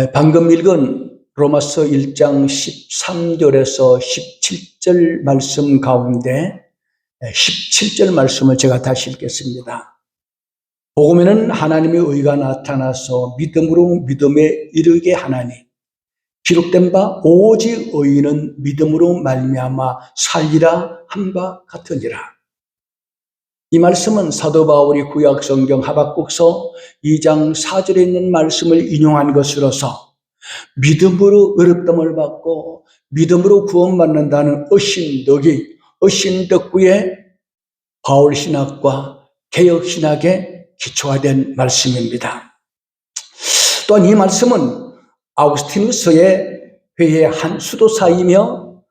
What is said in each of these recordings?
방금 읽은 로마서 1장 13절에서 17절 말씀 가운데 17절 말씀을 제가 다시 읽겠습니다. 복음에는 하나님의 의가 나타나서 믿음으로 믿음에 이르게 하나니 기록된 바 오직 의인은 믿음으로 말미암아 살리라 한 바 같으니라. 이 말씀은 사도 바울이 구약 성경 하박국서 2장 4절에 있는 말씀을 인용한 것으로서 믿음으로 의롭다함을 받고 믿음으로 구원받는다는 어신덕구의 바울 신학과 개혁 신학의 기초화된 말씀입니다. 또한 이 말씀은 아우구스티누스의 회의 한 수도사이며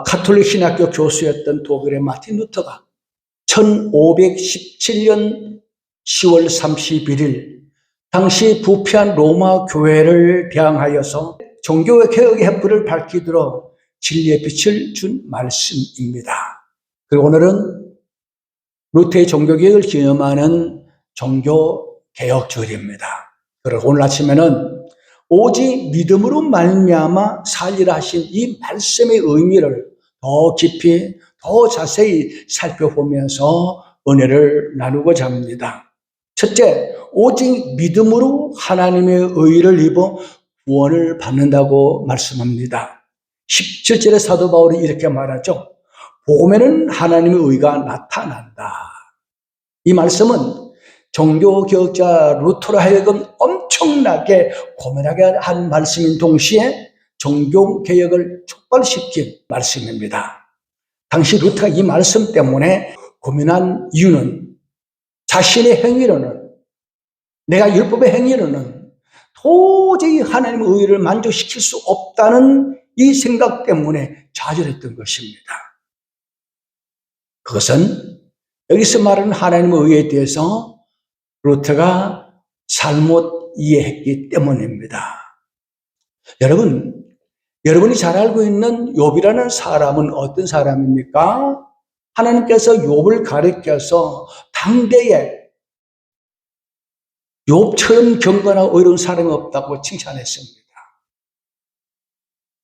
가톨릭 신학교 교수였던 독일의 마틴 루터가 1517년 10월 31일 당시 부패한 로마 교회를 대항하여서 종교 개혁의 횃불을 밝히도록 진리의 빛을 준 말씀입니다. 그리고 오늘은 루터의 종교개혁을 기념하는 종교개혁주일입니다. 그리고 오늘 아침에는 오직 믿음으로 말미암아 살리라 하신 이 말씀의 의미를 더 깊이 더 자세히 살펴보면서 은혜를 나누고자 합니다. 첫째, 오직 믿음으로 하나님의 의를 입어 구원을 받는다고 말씀합니다. 17절에 사도 바울이 이렇게 말하죠. 복음에는 하나님의 의가 나타난다. 이 말씀은 종교개혁자 루터로 하여금 엄청나게 고민하게 한 말씀인 동시에 종교개혁을 촉발시킨 말씀입니다. 당시 루터가 이 말씀 때문에 고민한 이유는 자신의 행위로는, 내가 율법의 행위로는 도저히 하나님의 의를 만족시킬 수 없다는 이 생각 때문에 좌절했던 것입니다. 그것은 여기서 말하는 하나님의 의에 대해서 루터가 잘못 이해했기 때문입니다. 여러분이 잘 알고 있는 욥이라는 사람은 어떤 사람입니까? 하나님께서 욥을 가리켜서 당대에 욥처럼 경건하고 의로운 사람이 없다고 칭찬했습니다.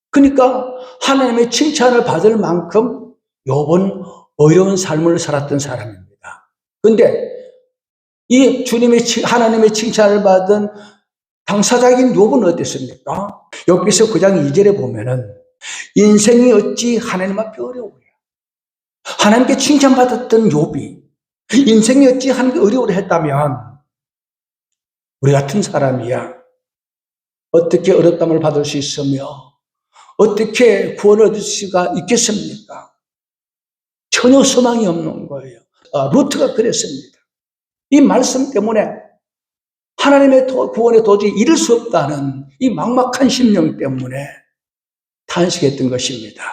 그러니까 하나님의 칭찬을 받을 만큼 욥은 의로운 삶을 살았던 사람입니다. 그런데 이 하나님의 칭찬을 받은 당사자인 욥은 어땠습니까? 욥기서 9장 2절에 보면은 인생이 어찌 하나님 앞에 어려워요. 하나님께 칭찬받았던 욥이 인생이 어찌 하나님께 어려우려 했다면 우리 같은 사람이야 어떻게 어렵담을 받을 수 있으며 어떻게 구원을 얻을 수가 있겠습니까? 전혀 소망이 없는 거예요. 루터가 그랬습니다. 이 말씀 때문에 하나님의 구원에 도저히 이를 수 없다는 이 막막한 심령 때문에 탄식했던 것입니다.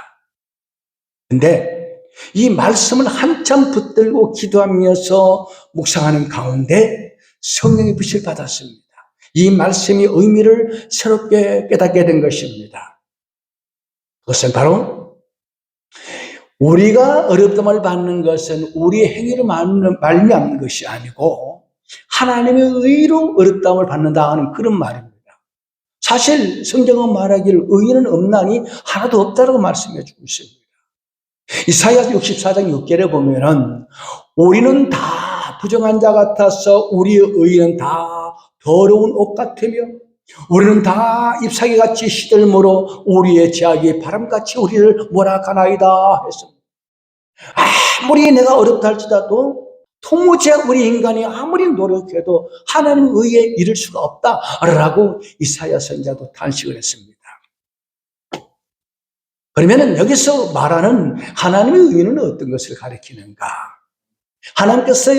그런데 이 말씀을 한참 붙들고 기도하면서 묵상하는 가운데 성령의 빛을 받았습니다. 이 말씀의 의미를 새롭게 깨닫게 된 것입니다. 그것은 바로 우리가 어렵다함을 받는 것은 우리의 행위로 말미암는 것이 아니고 하나님의 의로 어렵다함을 받는다 하는 그런 말입니다. 사실 성경은 말하기를 의인은 없나니 하나도 없다라고 말씀해 주고 있습니다. 이사야 64장 6절에 보면은 우리는 다 부정한 자 같아서 우리의 의는 다 더러운 옷 같으며 우리는 다 잎사귀같이 시들므로 우리의 제약이 바람같이 우리를 몰아가나이다 했습니다. 아무리 내가 어렵다 할지라도 도무지 우리 인간이 아무리 노력해도 하나님의 의에 이를 수가 없다라고 이사야 선지자도 탄식을 했습니다. 그러면 여기서 말하는 하나님의 의는 어떤 것을 가리키는가? 하나님께서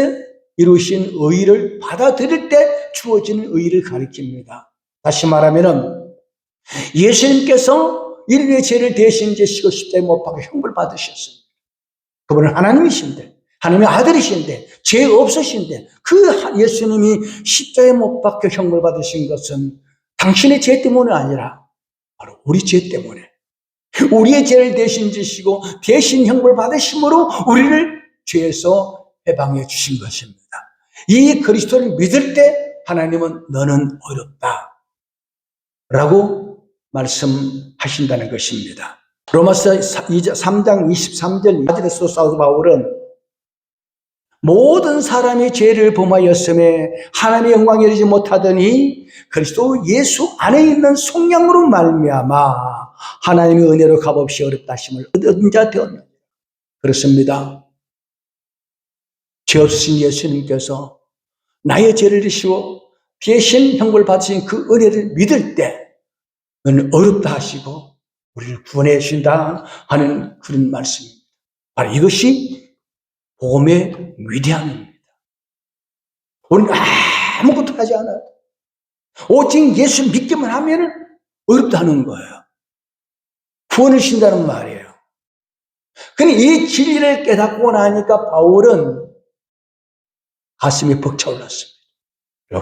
이루신 의를 받아들일 때 주어지는 의를 가리킵니다. 다시 말하면 예수님께서 인류의 죄를 대신 지시고 십자가에 못 박혀 형벌 받으셨습니다. 그분은 하나님이신데 하나님의 아들이신데 죄 없으신데 그 예수님이 십자가에 못 박혀 형벌 받으신 것은 당신의 죄 때문이 아니라 바로 우리 죄 때문에 우리의 죄를 대신 지시고 대신 형벌 받으심으로 우리를 죄에서 해방해 주신 것입니다. 이 그리스도를 믿을 때 하나님은 너는 어렵다. 라고 말씀하신다는 것입니다. 로마서 3장 23절 바질에서 사도 바울은 모든 사람이 죄를 범하였음에 하나님의 영광에 이르지 못하더니 그리스도 예수 안에 있는 속량으로 말미암아 하나님의 은혜로 값없이 어렵다 하심을 얻은 자 되었느니라. 그렇습니다. 죄 없으신 예수님께서 나의 죄를 지시고 대신 형벌 받으신 그 은혜를 믿을 때 너는 어렵다 하시고 우리를 구원해 주신다 하는 그런 말씀입니다. 바로 이것이 복음의 위대함입니다. 우리는 아무것도 하지 않아요. 오직 예수 믿기만 하면 어렵다는 거예요. 구원을 주신다는 말이에요. 근데 이 진리를 깨닫고 나니까 바울은 가슴이 벅차올랐습니다.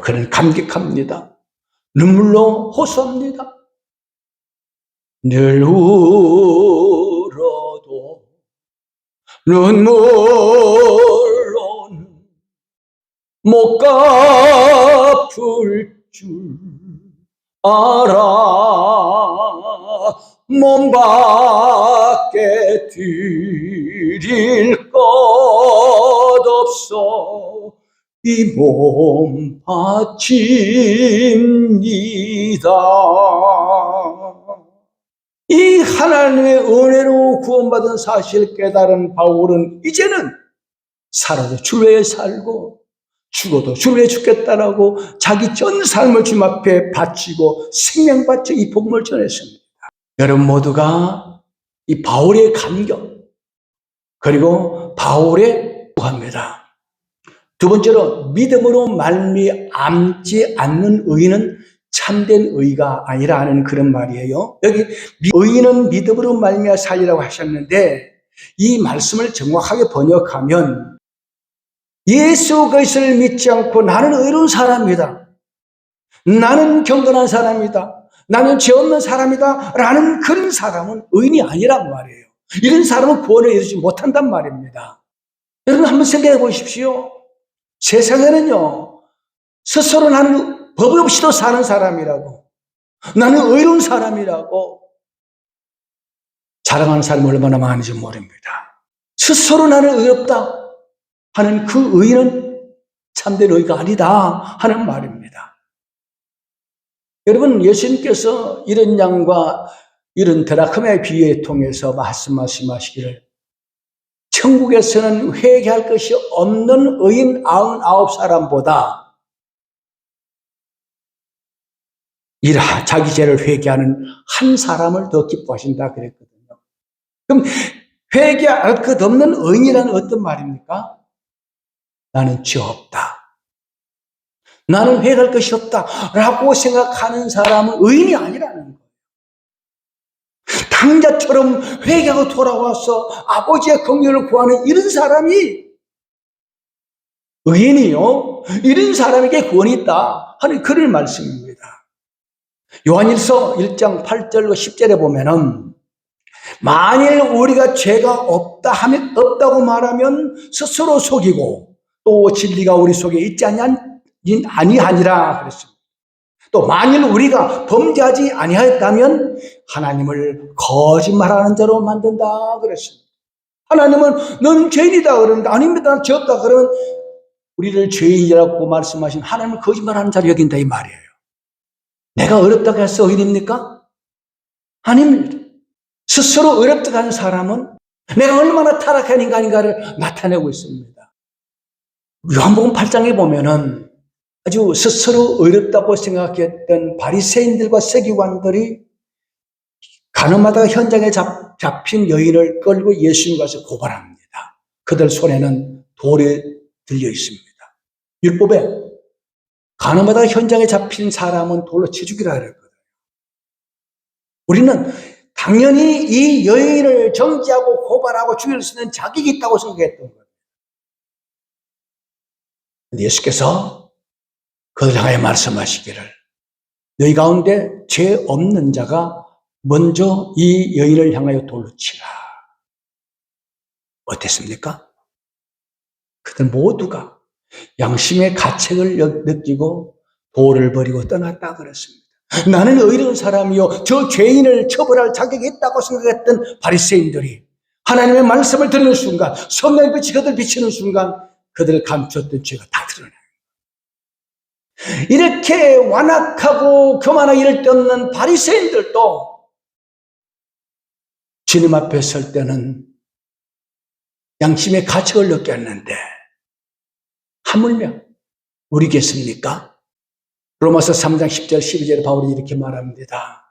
그는 감격합니다. 눈물로 호소합니다. 늘 울어도 눈물로는 못 갚을 줄 알아. 몸 밖에 드릴 것 없어 이 몸 바칩니다. 이 하나님의 은혜로 구원받은 사실을 깨달은 바울은 이제는 살아도 주를 위해 살고 죽어도 주를 위해 죽겠다라고 자기 전 삶을 주님 앞에 바치고 생명 바쳐 이 복음을 전했습니다. 여러분 모두가 이 바울의 감격 그리고 바울의 구합니다. 두 번째로 믿음으로 말미암지 않는 의인은 참된 의가 아니라 하는 그런 말이에요. 여기 의인은 믿음으로 말미암아 살리라고 하셨는데 이 말씀을 정확하게 번역하면 예수 그리스도를 믿지 않고 나는 의로운 사람이다. 나는 경건한 사람이다. 나는 죄 없는 사람이다. 라는 그런 사람은 의인이 아니란 말이에요. 이런 사람은 구원을 이루지 못한단 말입니다. 여러분 한번 생각해 보십시오. 세상에는요, 스스로 나는 법 없이도 사는 사람이라고, 나는 의로운 사람이라고 자랑하는 사람이 얼마나 많은지 모릅니다. 스스로 나는 의롭다 하는 그 의는 참된 의가 아니다 하는 말입니다. 여러분, 예수님께서 이런 양과 이런 드라크마의 비유에 통해서 말씀하시기를 천국에서는 회개할 것이 없는 의인 99사람보다 자기 죄를 회개하는 한 사람을 더 기뻐하신다 그랬거든요. 그럼 회개할 것 없는 의인이라는 어떤 말입니까? 나는 죄 없다. 나는 회개할 것이 없다 라고 생각하는 사람은 의인이 아니라는 거예요. 당자처럼 회개하고 돌아와서 아버지의 긍휼을 구하는 이런 사람이 의인이요. 이런 사람에게 구원이 있다 하는 그런 말씀입니다. 요한일서 1장 8절과 10절에 보면은 만일 우리가 죄가 없다고 말하면 스스로 속이고 또 진리가 우리 속에 있지 아니하니라 그랬습니다. 또 만일 우리가 범죄하지 아니하였다면 하나님을 거짓말하는 자로 만든다 그랬습니다. 하나님은 너는 죄인이다 그러는데 아닙니다. 난 죄 없다 그러면 우리를 죄인이라고 말씀하신 하나님을 거짓말하는 자로 여긴다 이 말이에요. 내가 어렵다고 해서 의인입니까? 아닙니다. 스스로 어렵다고 하는 사람은 내가 얼마나 타락한 인간인가를 나타내고 있습니다. 요한복음 8장에 보면은 아주 스스로 어렵다고 생각했던 바리새인들과 서기관들이 가늠하다가 현장에 잡힌 여인을 끌고 예수님 가서 고발합니다. 그들 손에는 돌이 들려 있습니다. 율법에 가늠하다가 현장에 잡힌 사람은 돌로 쳐 죽이라 그랬거든요. 우리는 당연히 이 여인을 정죄하고 고발하고 죽일 수 있는 자격이 있다고 생각했던 거예요. 근데 예수께서 그들 향하여 말씀하시기를 너희 가운데 죄 없는 자가 먼저 이 여인을 향하여 돌로 치라. 어땠습니까? 그들 모두가 양심의 가책을 느끼고 돌을 버리고 떠났다 그랬습니다. 나는 의로운 사람이요 저 죄인을 처벌할 자격이 있다고 생각했던 바리새인들이 하나님의 말씀을 듣는 순간, 성령의 빛이 그들 비치는 순간 그들을 감췄던 죄가 다 드러나요. 이렇게 완악하고 교만하기 이를 데 없는 바리새인들도 주님 앞에 설 때는 양심의 가책을 느꼈는데 하물며 우리겠습니까? 로마서 3장 10절 12절에 바울이 이렇게 말합니다.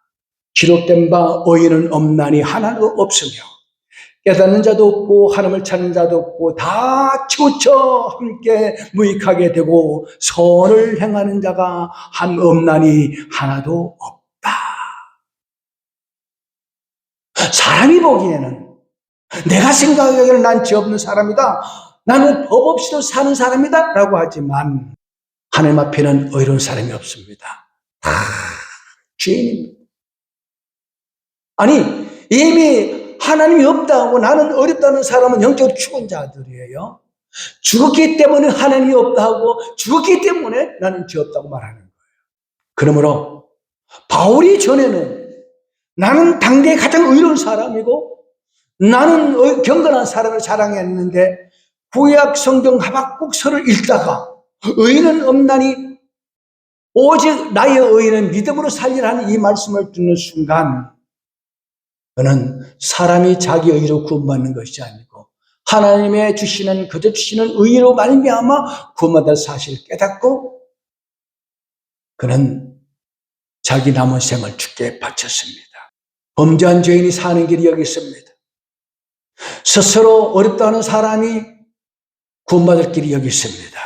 기록된 바 의인은 없나니 하나도 없으며 깨닫는 자도 없고 하나님을 찾는 자도 없고 다 치우쳐 함께 무익하게 되고 선을 행하는 자가 없나니 하나도 없다. 사람이 보기에는 내가 생각하기에는 난 죄 없는 사람이다. 나는 법 없이도 사는 사람이다 라고 하지만 하나님 앞에는 의로운 사람이 없습니다. 다 죄인입니다. 아니 이미 하나님이 없다고 나는 어렵다는 사람은 영적으로 죽은 자들이에요. 죽었기 때문에 하나님이 없다고 죽었기 때문에 나는 죄 없다고 말하는 거예요. 그러므로 바울이 전에는 나는 당대에 가장 의로운 사람이고 나는 경건한 사람을 자랑했는데 구약 성경 하박국서를 읽다가 의인은 없나니 오직 나의 의인은 믿음으로 살리라는 이 말씀을 듣는 순간 그는 사람이 자기 의로 구원받는 것이 아니고 하나님의 주시는 그저 주시는 의로 말미암아 구원받은 사실을 깨닫고 그는 자기 남은 생을 주께 바쳤습니다. 범죄한 죄인이 사는 길이 여기 있습니다. 스스로 어렵다 하는 사람이 구원받을 길이 여기 있습니다.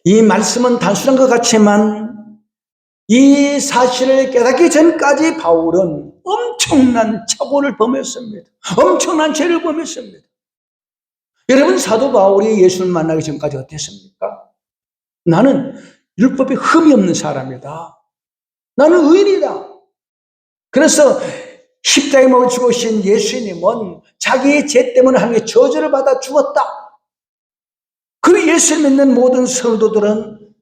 이 말씀은 단순한 것 같지만 이 사실을 깨닫기 전까지 바울은 엄청난 착오를 범했습니다. 엄청난 죄를 범했습니다. 여러분 사도 바울이 예수를 만나기 전까지 어땠습니까? 나는 율법에 흠이 없는 사람이다. 나는 의인이다. 그래서 십자가에 못 죽으신 예수님은 자기의 죄 때문에 하나님의 저주를 받아 죽었다. 그 예수를 믿는 모든 성도들은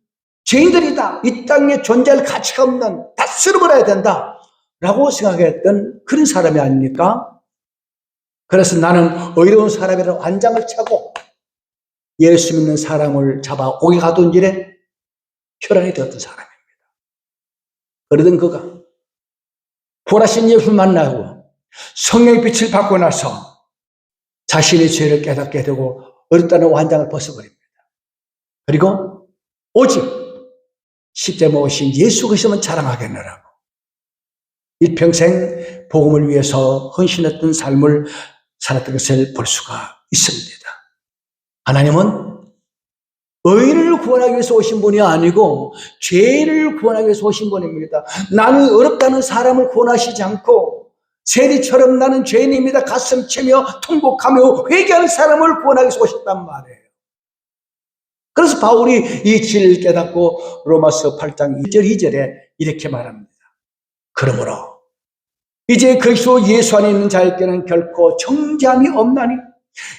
죄인들이다. 이 땅에 존재할 가치가 없는 다 쓸어버려야 된다. 라고 생각했던 그런 사람이 아닙니까? 그래서 나는 의로운 사람이라고 안장을 차고 예수 믿는 사람을 잡아 옥에 가둔 일에 혈안이 되었던 사람입니다. 그러던 그가 부활하신 예수를 만나고 성령의 빛을 받고 나서 자신의 죄를 깨닫게 되고 어렵다는 환장을 벗어버립니다. 그리고 오직 십자가에 못 오신 예수 그리스도만 자랑하겠노라고 일평생 복음을 위해서 헌신했던 삶을 살았던 것을 볼 수가 있습니다. 하나님은 의인을 구원하기 위해서 오신 분이 아니고 죄인을 구원하기 위해서 오신 분입니다. 나는 어렵다는 사람을 구원하시지 않고 세리처럼 나는 죄인입니다. 가슴 치며 통곡하며 회개하는 사람을 구원하기 위해서 오셨단 말이에요. 그래서 바울이 이 진리를 깨닫고 로마서 8장 1절 2절에 이렇게 말합니다. 그러므로 이제 그리스도 예수 안에 있는 자에게는 결코 정죄함이 없나니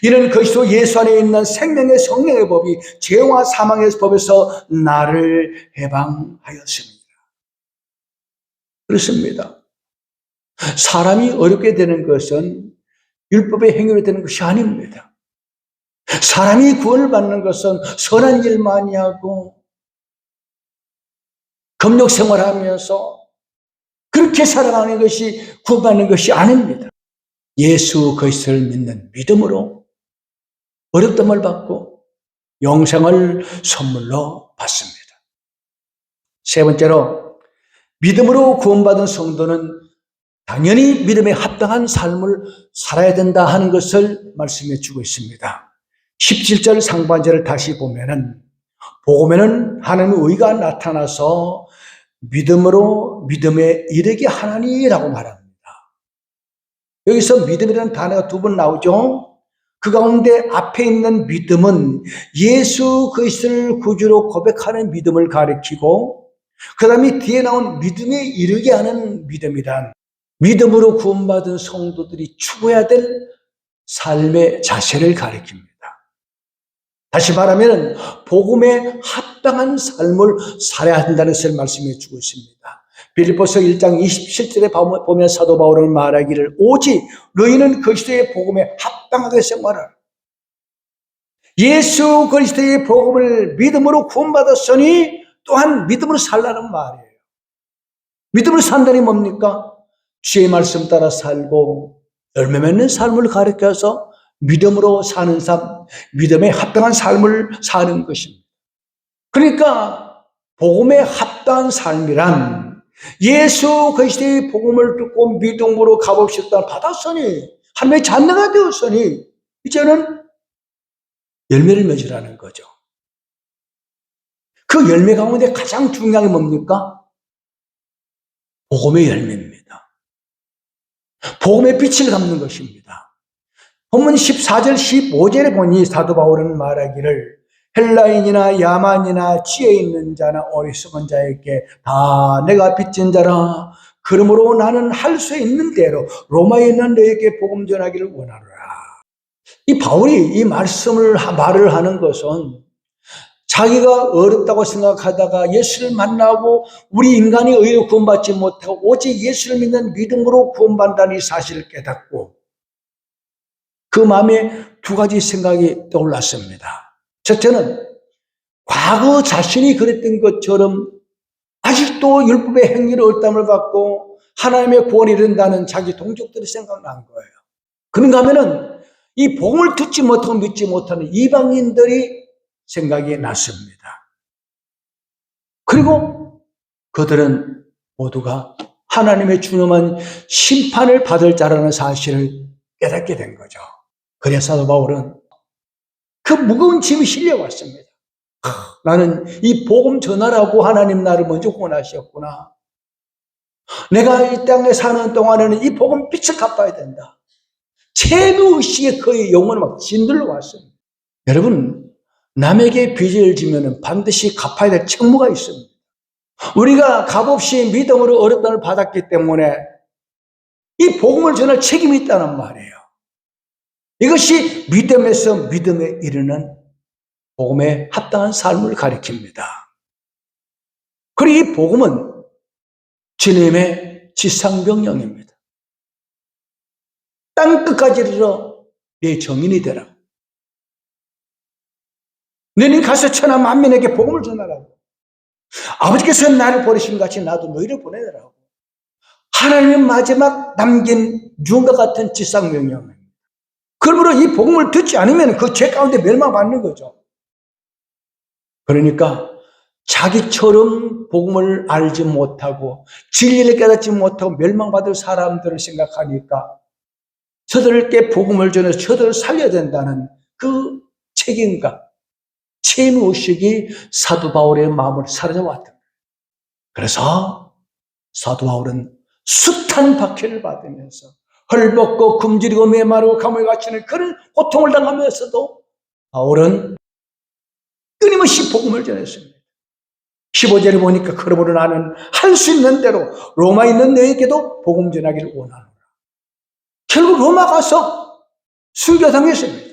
이는 그리스도 예수 안에 있는 생명의 성령의 법이 죄와 사망의 법에서 나를 해방하였습니다. 그렇습니다. 사람이 어렵게 되는 것은 율법의 행위로 되는 것이 아닙니다. 사람이 구원을 받는 것은 선한 일 많이 하고 금욕 생활하면서 그렇게 살아가는 것이 구원받는 것이 아닙니다. 예수 그리스도를 믿는 믿음으로 어렵다함을 받고 영생을 선물로 받습니다. 세 번째로 믿음으로 구원받은 성도는 당연히 믿음에 합당한 삶을 살아야 된다 하는 것을 말씀해 주고 있습니다. 17절 상반절을 다시 보면은 복음에는 하나님의 의가 나타나서 믿음으로 믿음에 이르게 하나니라고 말합니다. 여기서 믿음이라는 단어가 두 번 나오죠. 그 가운데 앞에 있는 믿음은 예수 그리스도를 구주로 고백하는 믿음을 가리키고 그 다음에 뒤에 나온 믿음에 이르게 하는 믿음이란 믿음으로 구원받은 성도들이 추구해야 될 삶의 자세를 가리킵니다. 다시 말하면 복음에 합당한 삶을 살아야 한다는 것을 말씀해 주고 있습니다. 빌립보서 1장 27절에 보면 사도 바울은 말하기를 오직 너희는 그리스도의 복음에 합당하게 생활하라. 예수 그리스도의 복음을 믿음으로 구원받았으니 또한 믿음으로 살라는 말이에요. 믿음으로 산다니 뭡니까? 주의 말씀 따라 살고 열매 맺는 삶을 가르쳐서 믿음으로 사는 삶, 믿음에 합당한 삶을 사는 것입니다. 그러니까 복음에 합당한 삶이란 예수 그리스도의 복음을 듣고 믿음으로 값없이 받았으니 하나님의 자녀가 되었으니 이제는 열매를 맺으라는 거죠. 그 열매 가운데 가장 중요한 게 뭡니까? 복음의 열매입니다. 복음의 빛을 갚는 것입니다. 본문 14절 15절에 보니 사도 바울은 말하기를 헬라인이나 야만이나 지혜 있는 자나 어리석은 자에게 다 내가 빚진 자라. 그러므로 나는 할 수 있는 대로 로마에 있는 너에게 복음 전하기를 원하노라. 이 바울이 이 말을 하는 것은 자기가 어렵다고 생각하다가 예수를 만나고 우리 인간이 의로 구원받지 못하고 오직 예수를 믿는 믿음으로 구원받는다는 이 사실을 깨닫고 그 마음에 두 가지 생각이 떠올랐습니다. 첫째는 과거 자신이 그랬던 것처럼 아직도 율법의 행위를 얼땀을 받고 하나님의 구원이 이른다는 자기 동족들이 생각난 거예요. 그런가 하면은 이 복음을 듣지 못하고 믿지 못하는 이방인들이 생각이 났습니다. 그리고 그들은 모두가 하나님의 준엄한 심판을 받을 자라는 사실을 깨닫게 된 거죠. 그래서 사도 바울은 그 무거운 짐이 실려왔습니다. 나는 이 복음 전하라고 하나님 나를 먼저 구원하셨구나. 내가 이 땅에 사는 동안에는 이 복음 빛을 갚아야 된다. 채무의식에 그의 영혼을 막 진들러 왔습니다. 여러분, 남에게 빚을 지면 반드시 갚아야 될 책무가 있습니다. 우리가 값없이 믿음으로 어렵다를 받았기 때문에 이 복음을 전할 책임이 있다는 말이에요. 이것이 믿음에서 믿음에 이르는 복음에 합당한 삶을 가리킵니다. 그리고 이 복음은 주님의 지상명령입니다. 땅끝까지 이르러 내 정인이 되라. 너희는 가서 천하 만민에게 복음을 전하라고. 아버지께서 나를 보내신 같이 나도 너희를 보내라고. 하나님의 마지막 남긴 유언과 같은 지상명령입니다. 그러므로 이 복음을 듣지 않으면 그 죄 가운데 멸망받는 거죠. 그러니까 자기처럼 복음을 알지 못하고 진리를 깨닫지 못하고 멸망받을 사람들을 생각하니까 저들에게 복음을 전해서 저들을 살려야 된다는 그 책임과 채무의식이 사도 바울의 마음을 사로잡았던 거예요. 그래서 사도 바울은 숱한 박해를 받으면서 헐벗고 굶주리고 메마르고 감옥에 갇히는 그런 고통을 당하면서도 바울은 끊임없이 복음을 전했습니다. 15절에 보니까 그러므로 나는 할 수 있는 대로 로마에 있는 너에게도 복음 전하기를 원하노라. 결국 로마 가서 순교당했습니다.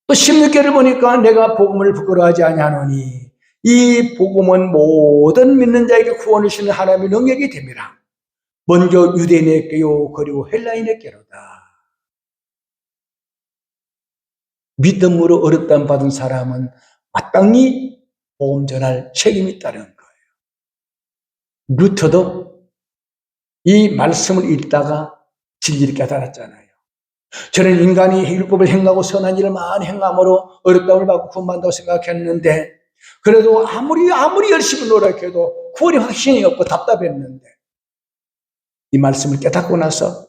또 16절을 보니까 내가 복음을 부끄러워하지 아니하노니 이 복음은 모든 믿는 자에게 구원을 주시는 하나님의 능력이 됩니다. 먼저 유대인에게요 그리고 헬라인에게로다. 믿음으로 어렵담 받은 사람은 마땅히 복음 전할 책임이 있다는 거예요. 루터도 이 말씀을 읽다가 진리를 깨달았잖아요. 저는 인간이 율법을 행하고 선한 일을 많이 행함으로 어렵다움을 받고 구원받는다고 생각했는데 그래도 아무리 열심히 노력해도 구원이 확신이 없고 답답했는데 이 말씀을 깨닫고 나서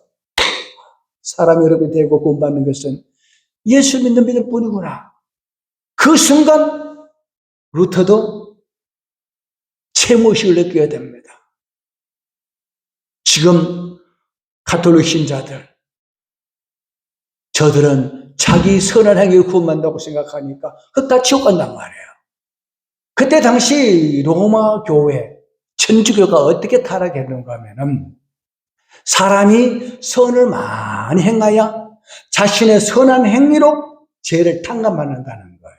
사람이 어렵게 되고 구원받는 것은 예수 믿는 믿음뿐이구나. 그 순간 루터도 채무의식을 느껴야 됩니다. 지금 가톨릭 신자들 저들은 자기 선한 행위를 구원받는다고 생각하니까 그거 다 지옥 간단 말이에요. 그때 당시 로마 교회 천주교가 어떻게 타락했는가 하면은 사람이 선을 많이 행하여 자신의 선한 행위로 죄를 탕감받는다는 거예요.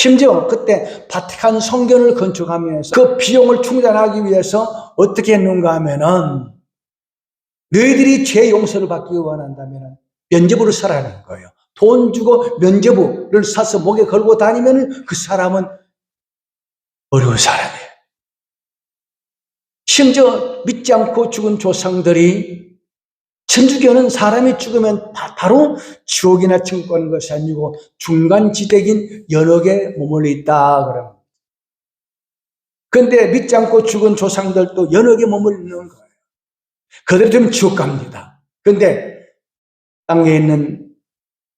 심지어 그때 바티칸 성전을 건축하면서 그 비용을 충당하기 위해서 어떻게 했는가 하면은 너희들이 죄 용서를 받기 원한다면 면죄부를 사라는 거예요. 돈 주고 면죄부를 사서 목에 걸고 다니면 그 사람은 어려운 사람이에요. 심지어 믿지 않고 죽은 조상들이 천주교는 사람이 죽으면 바로 지옥이나 천국 가는 것이 아니고 중간지대인 연옥에 머물러 있다 그럽니다. 그런데 믿지 않고 죽은 조상들도 연옥에 머물러 있는 거예요. 그들이 좀 지옥 갑니다. 그런데 땅에 있는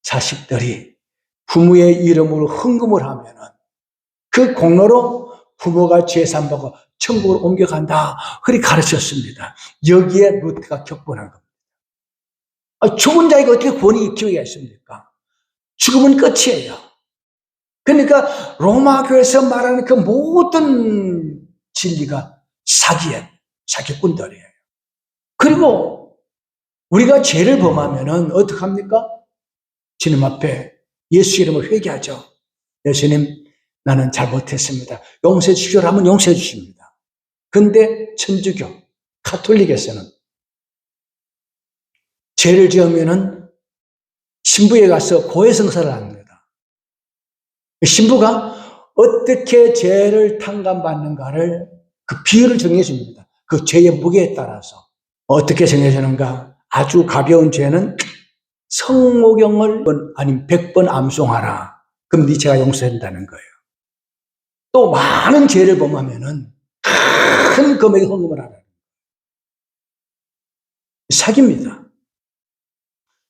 자식들이 부모의 이름으로 헌금을 하면은 그 공로로 부모가 재산받고 천국으로 옮겨간다. 그리 가르쳤습니다. 여기에 루트가 격분한 겁니다. 죽은 자에게 어떻게 구원이 기회가 있습니까? 죽으면 끝이에요. 그러니까 로마 교회에서 말하는 그 모든 진리가 사기예요. 사기꾼들이에요. 그리고 우리가 죄를 범하면은 어떡합니까? 주님 앞에 예수 이름으로 회개하죠. 예수님, 나는 잘못했습니다. 용서해 주시오라 하면 용서해 주십니다. 근데 천주교, 가톨릭에서는 죄를 지으면은 신부에 가서 고해성사를 합니다. 신부가 어떻게 죄를 탕감받는가를 그 비율을 정해 줍니다. 그 죄의 무게에 따라서. 어떻게 정해주는가? 아주 가벼운 죄는 성모경을 아니면 100번 암송하라. 그럼 네 죄가 용서된다는 거예요. 또 많은 죄를 범하면은 큰 금액의 헌금을 하라. 사기입니다.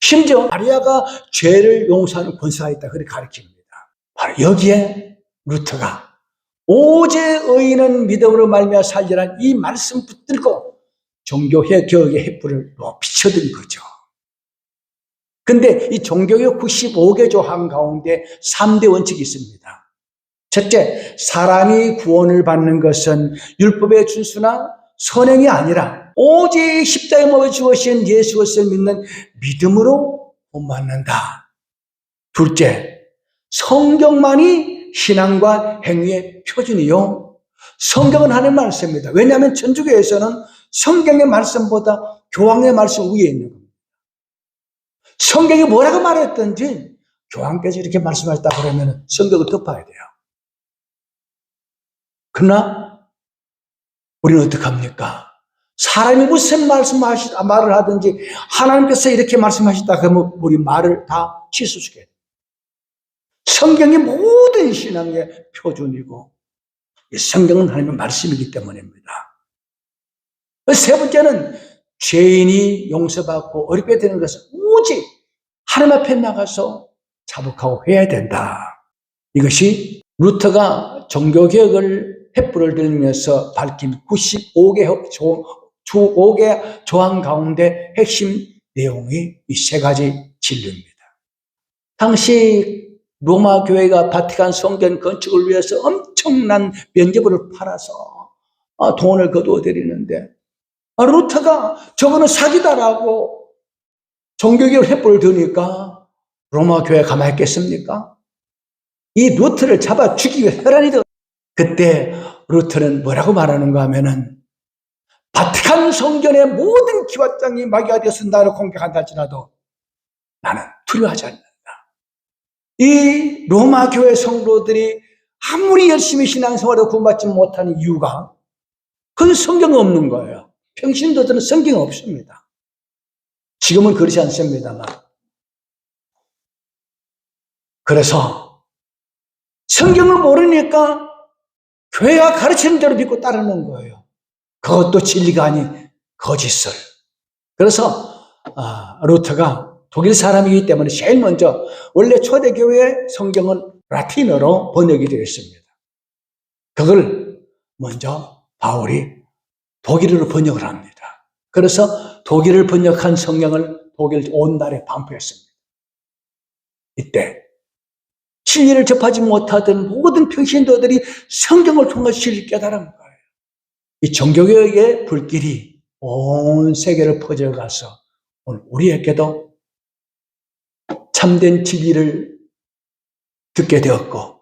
심지어 마리아가 죄를 용서하는 권세가 있다. 그렇게 가르칩니다. 바로 여기에 루터가 오직 의인은 믿음으로 말미암아 살리라는 이 말씀 붙들고 종교개혁의 횃불을 비춰든 거죠. 근데 이 종교개혁 95개 조항 가운데 3대 원칙이 있습니다. 첫째, 사람이 구원을 받는 것은 율법의 준수나 선행이 아니라 오직 십자가에 못 죽으신 예수 그리스도를 믿는 믿음으로 구원받는다. 둘째, 성경만이 신앙과 행위의 표준이요. 성경은 하나님 말씀입니다. 왜냐하면 천주교에서는 성경의 말씀보다 교황의 말씀 위에 있는 겁니다. 성경이 뭐라고 말했든지 교황께서 이렇게 말씀하셨다 그러면 성경을 덮어야 돼요. 그러나 우리는 어떡합니까? 사람이 무슨 말을 하든지 하나님께서 이렇게 말씀하셨다 그러면 우리 말을 다 취소시켜야 돼요. 성경이 모든 신앙의 표준이고 성경은 하나님의 말씀이기 때문입니다. 세 번째는 죄인이 용서받고 어렵게 되는 것은 오직 하나님 앞에 나가서 자복하고 해야 된다. 이것이 루터가 종교개혁을 횃불을 들면서 밝힌 95개 조항 가운데 핵심 내용이 이 세 가지 진리입니다. 당시 로마 교회가 바티칸 성전 건축을 위해서 엄청난 면죄부를 팔아서 돈을 거두어들이는데 루터가 저거는 사기다라고 종교개혁 횃불을 드니까 로마 교회가 가만히 있겠습니까? 이 루터를 잡아 죽이기 위해 혈안이 되 그때 루터는 뭐라고 말하는가 하면은 바티칸 성전의 모든 기와장이 마귀가 되어서 나를 공격한다 할지라도 나는 두려워하지 않는다. 이 로마 교회 성도들이 아무리 열심히 신앙생활을 구원받지 못하는 이유가 그건 성경이 없는 거예요. 평신도들은 성경이 없습니다. 지금은 그렇지 않습니다만. 그래서 성경을 모르니까 교회가 가르치는 대로 믿고 따르는 거예요. 그것도 진리가 아닌 거짓을. 그래서 루터가 독일 사람이기 때문에 제일 먼저 원래 초대교회 성경은 라틴어로 번역이 되어 있습니다. 그걸 먼저 바울이 독일어로 번역을 합니다. 그래서 독일을 번역한 성경을 독일 온 나라에 반포했습니다. 이때 진리를 접하지 못하던 모든 평신도들이 성경을 통해서 진리를 깨달은 거예요. 이 종교개혁의 불길이 온 세계를 퍼져가서 오늘 우리에게도 참된 진리를 듣게 되었고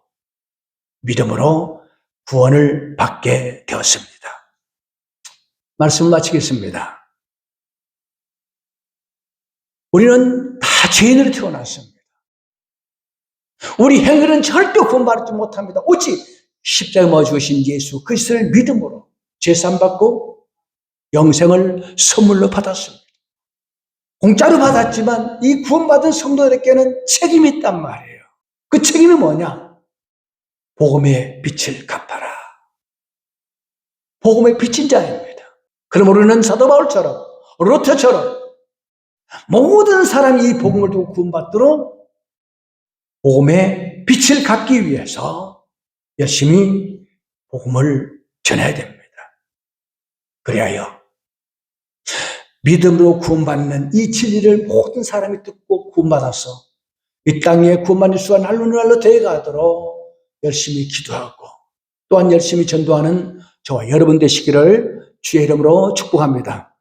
믿음으로 구원을 받게 되었습니다. 말씀을 마치겠습니다. 우리는 다 죄인으로 태어났습니다. 우리 행위는 절대 구원받지 못합니다. 오직 십자가에 못 주신 예수 그리스도를 믿음으로 제사함받고 영생을 선물로 받았습니다. 공짜로 받았지만 이 구원받은 성도들에게는 책임이 있단 말이에요. 그 책임이 뭐냐? 복음의 빛을 갚아라. 복음의 빛인 자입니다. 그럼 우리는 사도 바울처럼 루터처럼 모든 사람이 이 복음을 두고 구원받도록 복음의 빛을 갚기 위해서 열심히 복음을 전해야 됩니다. 그래야 믿음으로 구원받는 이 진리를 모든 사람이 듣고 구원받아서 이 땅에 구원받는 수가 날로 되어가도록 열심히 기도하고 또한 열심히 전도하는 저와 여러분 되시기를 주의 이름으로 축복합니다.